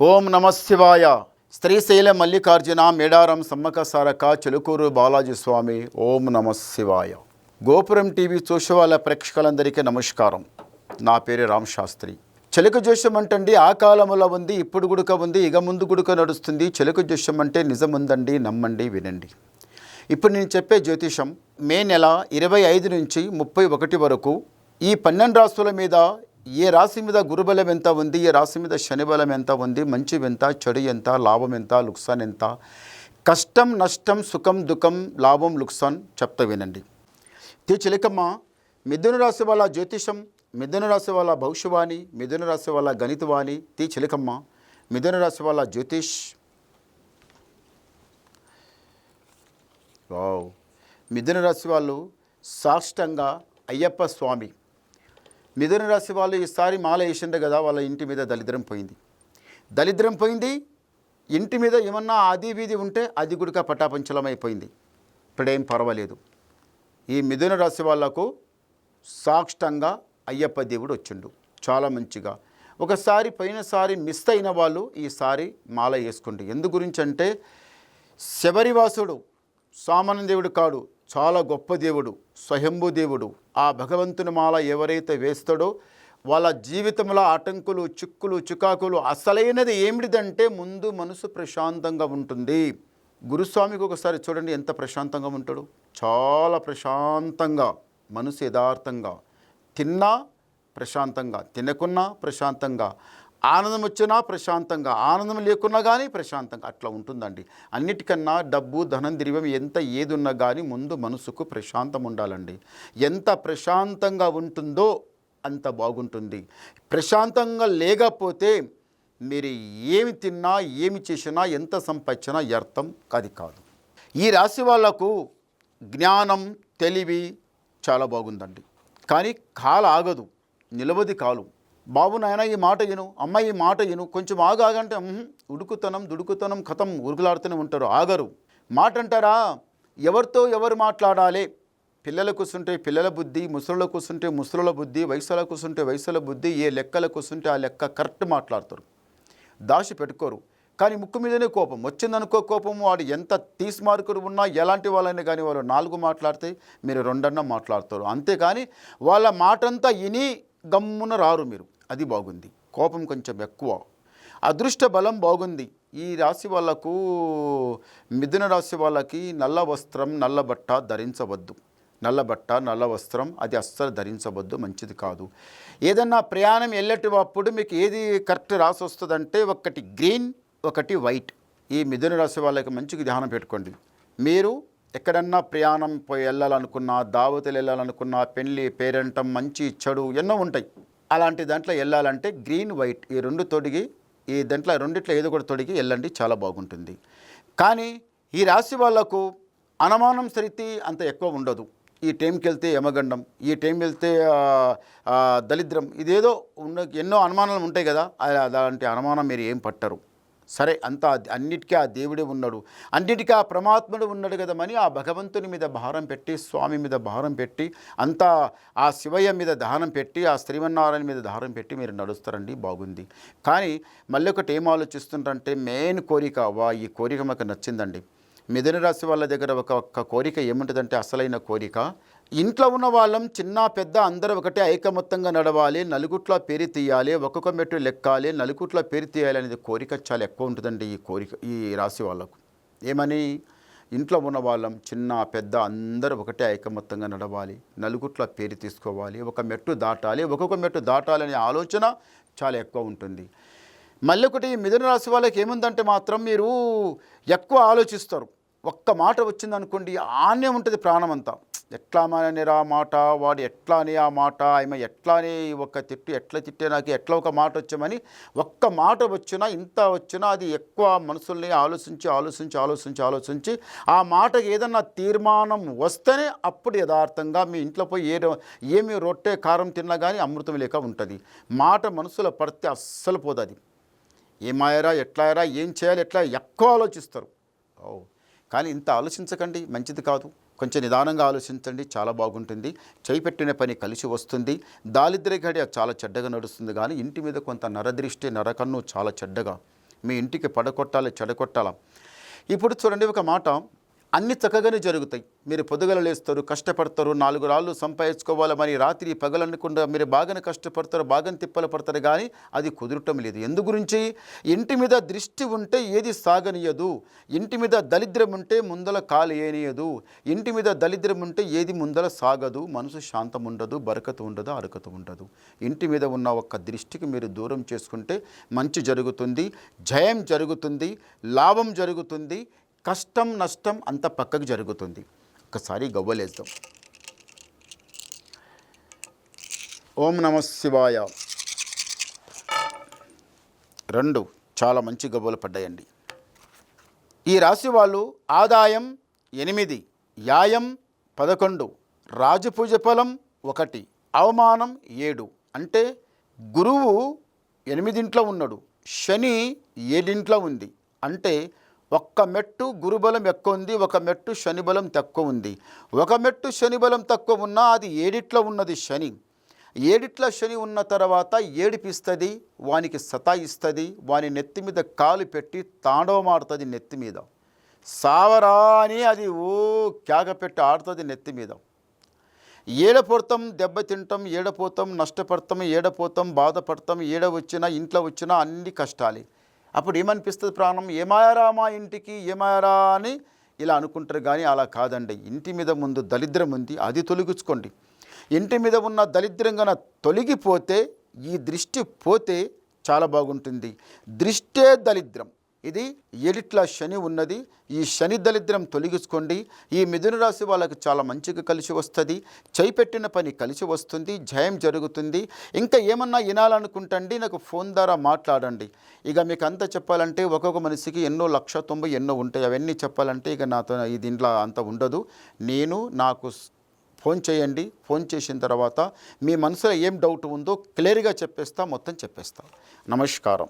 ఓం నమ శివాయ. శ్రీశైల మల్లికార్జున మేడారం సమ్మక సారక చిలుకూరు బాలాజీ స్వామి. ఓం నమ శివాయ. గోపురం టీవీ చూసే వాళ్ళ ప్రేక్షకులందరికీ నమస్కారం. నా పేరు రామ్ శాస్త్రి. చిలుక జోష్యం అంటండి ఆ కాలంలో ఉంది, ఇప్పుడు గుడుక ఉంది, ఇక ముందు గుడుక నడుస్తుంది. చిలుక జోష్యం అంటే నిజముందండి, నమ్మండి, వినండి. ఇప్పుడు నేను చెప్పే జ్యోతిషం మే నెల 25 నుంచి 31 వరకు ఈ 12 రాశుల మీద ఏ రాశి మీద గురుబలం ఎంత ఉంది, ఏ రాశి మీద శనిబలం ఎంత ఉంది, మంచి ఎంత, చెడు ఎంత, లాభం ఎంత, లుక్సాన్ ఎంత, కష్టం నష్టం, సుఖం దుఃఖం, లాభం లుక్సాన్ చెప్తా వినండి. చిలకమ్మ మిథున రాశి వాళ్ళ జ్యోతిషం, మిథున రాశి వాళ్ళ భవిష్యవాణి, మిథున రాశి వాళ్ళ గణితవాణి. చిలకమ్మ మిథున రాశి వాళ్ళ జ్యోతిష్. వావ్. మిథున రాశి వాళ్ళు సాష్టంగా అయ్యప్ప స్వామి. మిథున రాశి వాళ్ళు ఈసారి మాల వేసిండే కదా, వాళ్ళ ఇంటి మీద దరిద్రం పోయింది. ఇంటి మీద ఏమన్నా ఆది వీధి ఉంటే అది గుడిక పటాపంచలం అయిపోయింది. ఇప్పుడేం పర్వాలేదు. ఈ మిథున రాశి వాళ్లకు సాక్షంగా అయ్యప్ప దేవుడు వచ్చిండు చాలా మంచిగా. ఒకసారి పోయినసారి మిస్ అయిన వాళ్ళు ఈసారి మాల వేసుకోండి. ఎందు గురించి అంటే శబరివాసుడు సామాన్య దేవుడు కాడు, చాలా గొప్ప దేవుడు, స్వయంభూ దేవుడు. ఆ భగవంతుని మాల ఎవరైతే వేస్తాడో వాళ్ళ జీవితంలో ఆటంకులు, చిక్కులు, చికాకులు అసలైనది ఏమిటిదంటే ముందు మనసు ప్రశాంతంగా ఉంటుంది. గురుస్వామికి ఒకసారి చూడండి ఎంత ప్రశాంతంగా ఉంటాడు. చాలా ప్రశాంతంగా, మనసు యథార్థంగా, తిన్నా ప్రశాంతంగా, తినకున్నా ప్రశాంతంగా, ఆనందం వచ్చినా ప్రశాంతంగా, ఆనందం లేకున్నా కానీ ప్రశాంతంగా అట్లా ఉంటుందండి. అన్నిటికన్నా డబ్బు, ధనం, ద్రవ్యం ఎంత ఏది ఉన్నా కానీ ముందు మనసుకు ప్రశాంతం ఉండాలండి. ఎంత ప్రశాంతంగా ఉంటుందో అంత బాగుంటుంది. ప్రశాంతంగా లేకపోతే మీరు ఏమి తిన్నా, ఏమి చేసినా, ఎంత సంపాదించినా అర్థం కాదు. ఈ రాశి వాళ్లకు జ్ఞానం, తెలివి చాలా బాగుందండి. కానీ కాలు ఆగదు, నిలవది కాలు. బాబు నాయన ఈ మాట విను, అమ్మ ఈ మాట విను, కొంచెం ఆగంటే దుడుకుతనం కథం ఉరుగులాడుతూనే ఉంటారు, ఆగరు. మాట అంటారా, ఎవరితో ఎవరు మాట్లాడాలి. పిల్లల కూర్చుంటే పిల్లల బుద్ధి, ముసలుల కూర్చుంటే ముసలుల బుద్ధి, వయసుల కూర్చుంటే వయసుల బుద్ధి, ఏ లెక్కల కూర్చుంటే ఆ లెక్క కరెక్ట్ మాట్లాడతారు, దాచి పెట్టుకోరు. కానీ ముక్కు మీదనే కోపం వచ్చిందనుకో, కోపము వాడు ఎంత తీసి మార్కులు ఉన్నా ఎలాంటి వాళ్ళైనా కానీ వాళ్ళు 4 మాట్లాడితే మీరు 2 మాట్లాడతారు. అంతేకాని వాళ్ళ మాటంతా విని గమ్మున రారు మీరు. అది బాగుంది. కోపం కొంచెం ఎక్కువ. అదృష్ట బలం బాగుంది. ఈ రాశి వాళ్ళకు, మిథున రాశి వాళ్ళకి నల్ల వస్త్రం, నల్ల బట్ట ధరించవద్దు. నల్ల బట్ట, నల్ల వస్త్రం అది అస్సలు ధరించవద్దు, మంచిది కాదు. ఏదన్నా ప్రయాణం వెళ్ళేటప్పుడు మీకు ఏది కరెక్ట్ రాసి వస్తుందంటే ఒకటి గ్రీన్, ఒకటి వైట్. ఈ మిథున రాశి వాళ్ళకి మంచిగా ధ్యానం పెట్టుకోండి. మీరు ఎక్కడన్నా ప్రయాణం వెళ్ళాలనుకున్నా, దావతులు వెళ్ళాలనుకున్నా, పెళ్ళి, పేరెంటం, మంచి చెడు ఎన్నో ఉంటాయి. అలాంటి దాంట్లో వెళ్ళాలంటే గ్రీన్, వైట్ ఈ 2 తొడిగి, ఈ దాంట్లో రెండిట్లో ఏదో కూడా తొడిగి వెళ్ళండి, చాలా బాగుంటుంది. కానీ ఈ రాశి వాళ్లకు అనుమానం సరితి అంత ఎక్కువ ఉండదు. ఈ టైంకి వెళ్తే యమగండం, ఈ టైం వెళ్తే దరిద్రం, ఇదేదో ఎన్నో అనుమానాలు ఉంటాయి కదా, అలాంటి అనుమానం మీరు ఏం పట్టరు. సరే, అంతా అన్నిటికీ ఆ దేవుడే ఉన్నాడు, అన్నిటికీ ఆ పరమాత్ముడు ఉన్నాడు కదమని ఆ భగవంతుని మీద భారం పెట్టి, స్వామి మీద భారం పెట్టి, అంతా ఆ శివయ్య మీద దానం పెట్టి, ఆ శ్రీమన్నారాయణ మీద దారం పెట్టి మీరు నడుస్తారండి, బాగుంది. కానీ మళ్ళీ ఒకటి ఏం ఆలోచిస్తుంటారంటే మెయిన్ కోరిక, ఈ కోరిక మాకు నచ్చిందండి. మిథున రాశి వాళ్ళ దగ్గర ఒక కోరిక ఏముంటుందంటే అసలైన కోరిక, ఇంట్లో ఉన్న వాళ్ళం చిన్న పెద్ద అందరూ ఒకటే ఐకమత్యంగా నడవాలి, నలుగుట్ల పేరు తీయాలి, ఒక్కొక్క మెట్టు లెక్కాలి, నలుగుట్ల పేరు తీయాలి అనేది కోరిక చాలా ఎక్కువ ఉంటుందండి. ఈ కోరిక ఈ రాశి వాళ్ళకు ఏమని, ఇంట్లో ఉన్న వాళ్ళం చిన్న పెద్ద అందరూ ఒకటే ఐకమత్యంగా నడవాలి, నలుగుట్ల పేరు తీసుకోవాలి, ఒక మెట్టు దాటాలి, ఒక్కొక్క మెట్టు దాటాలి అనే ఆలోచన చాలా ఎక్కువ ఉంటుంది. మళ్ళీ ఒకటి మిథున రాశి వాళ్ళకి ఏముందంటే మాత్రం మీరు ఎక్కువ ఆలోచిస్తారు. ఒక్క మాట వచ్చిందనుకోండి ఆనే ఉంటుంది ప్రాణం అంతా. ఎట్లా అనేరా మాట, వాడు ఎట్లా అని ఆ మాట, ఆమె ఎట్లా అని ఒక తిట్టు, ఎట్లా తిట్టే నాకు ఎట్లా ఒక మాట వచ్చామని ఒక్క మాట వచ్చినా, ఇంత వచ్చినా అది ఎక్కువ మనసుల్ని ఆలోచించి ఆ మాటకి ఏదన్నా తీర్మానం వస్తేనే అప్పుడు యథార్థంగా మీ ఇంట్లో పోయి ఏమి రొట్టె కారం తిన్నా కానీ అమృతం లేక ఉంటుంది. మాట మనసులో పడితే అస్సలు పోదు. ఏమాయరా, ఎట్లాయరా, ఏం చేయాలి, ఎట్లా ఎక్కువ ఆలోచిస్తారు. కానీ ఇంత ఆలోచించకండి, మంచిది కాదు. కొంచెం నిదానంగా ఆలోచించండి, చాలా బాగుంటుంది. చేయిపెట్టిన పని కలిసి వస్తుంది. దారిద్ర్య గడియ చాలా చెడ్డగా నడుస్తుంది. కానీ ఇంటి మీద కొంత నరదృష్టి, నరకన్ను చాలా చెడ్డగా మీ ఇంటికి పడగొట్టాలి, చెడగొట్టాలా. ఇప్పుడు చూడండి ఒక మాట, అన్ని చక్కగానే జరుగుతాయి. మీరు పొద్దుగల లేస్తారు, కష్టపడతారు, 4 రాళ్ళు సంపాదించుకోవాలి, మరి రాత్రి పగలనుకుండా మీరు బాగానే కష్టపడతారు, బాగానే తిప్పలు పడతారు, కానీ అది కుదరటం లేదు. ఎందు గురించి? ఇంటి మీద దృష్టి ఉంటే ఏది సాగనీయదు. ఇంటి మీద దరిద్రం ఉంటే ముందల కాలు ఏనియదు. ఇంటి మీద దరిద్రం ఉంటే ఏది ముందల సాగదు. మనసు శాంతం ఉండదు, బరకత ఉండదు, అరకత ఉండదు. ఇంటి మీద ఉన్న ఒక్క దృష్టికి మీరు దూరం చేసుకుంటే మంచి జరుగుతుంది, జయం జరుగుతుంది, లాభం జరుగుతుంది, కష్టం నష్టం అంత పక్కకు జరుగుతుంది. ఒకసారి గవ్వలేద్దాం. ఓం నమః శివాయ. 2 చాలా మంచి గవ్వలు పడ్డాయండి. ఈ రాశి వాళ్ళు ఆదాయం 8, యాయం 11, రాజపూజ ఫలం 1, అవమానం 7. అంటే గురువు 8 ఉన్నాడు, శని 7 ఉంది. అంటే ఒక్క మెట్టు గురుబలం ఎక్కువ ఉంది, ఒక మెట్టు శని బలం తక్కువ ఉంది. ఒక మెట్టు శని బలం తక్కువ ఉన్నా అది 7 ఉన్నది శని. 7 శని ఉన్న తర్వాత ఏడిపిస్తుంది, వానికి సతాయిస్తుంది, వాని నెత్తి మీద కాలు పెట్టి తాండవమాడుతుంది. నెత్తి మీద సావరా అని అది క్యాగ పెట్టి ఆడుతుంది నెత్తి మీద. ఏడపడతాం, దెబ్బతింటాం, ఏడపోతాం, నష్టపడతాం, ఏడపోతాం, బాధపడతాం, వచ్చినా ఇంట్లో వచ్చినా అన్ని కష్టాలే. అప్పుడు ఏమనిపిస్తుంది? ప్రాణం ఏమాయరా మా ఇంటికి, ఏమాయరా అని ఇలా అనుకుంటారు. కానీ అలా కాదండి. ఇంటి మీద ముందు దరిద్రం ఉంది, అది తొలగించుకోండి. ఇంటి మీద ఉన్న దరిద్రం కన్నా తొలగిపోతే, ఈ దృష్టి పోతే చాలా బాగుంటుంది. దృష్టే దరిద్రం. ఇది 7 శని ఉన్నది. ఈ శని దరిద్రం తొలగించుకోండి. ఈ మిథున రాశి వాళ్ళకి చాలా మంచిగా కలిసి వస్తుంది. చేపెట్టిన పని కలిసి వస్తుంది, జయం జరుగుతుంది. ఇంకా ఏమన్నా వినాలనుకుంటండి, నాకు ఫోన్ ద్వారా మాట్లాడండి. ఇక మీకు అంతా చెప్పాలంటే ఒక్కొక్క మనిషికి ఎన్నో 190 ఉంటాయి. అవన్నీ చెప్పాలంటే ఇక నాతో ఈ దీంట్లో అంత ఉండదు. నాకు ఫోన్ చేయండి. ఫోన్ చేసిన తర్వాత మీ మనసులో ఏం డౌట్ ఉందో క్లియర్గా చెప్పేస్తా, మొత్తం చెప్పేస్తా. నమస్కారం.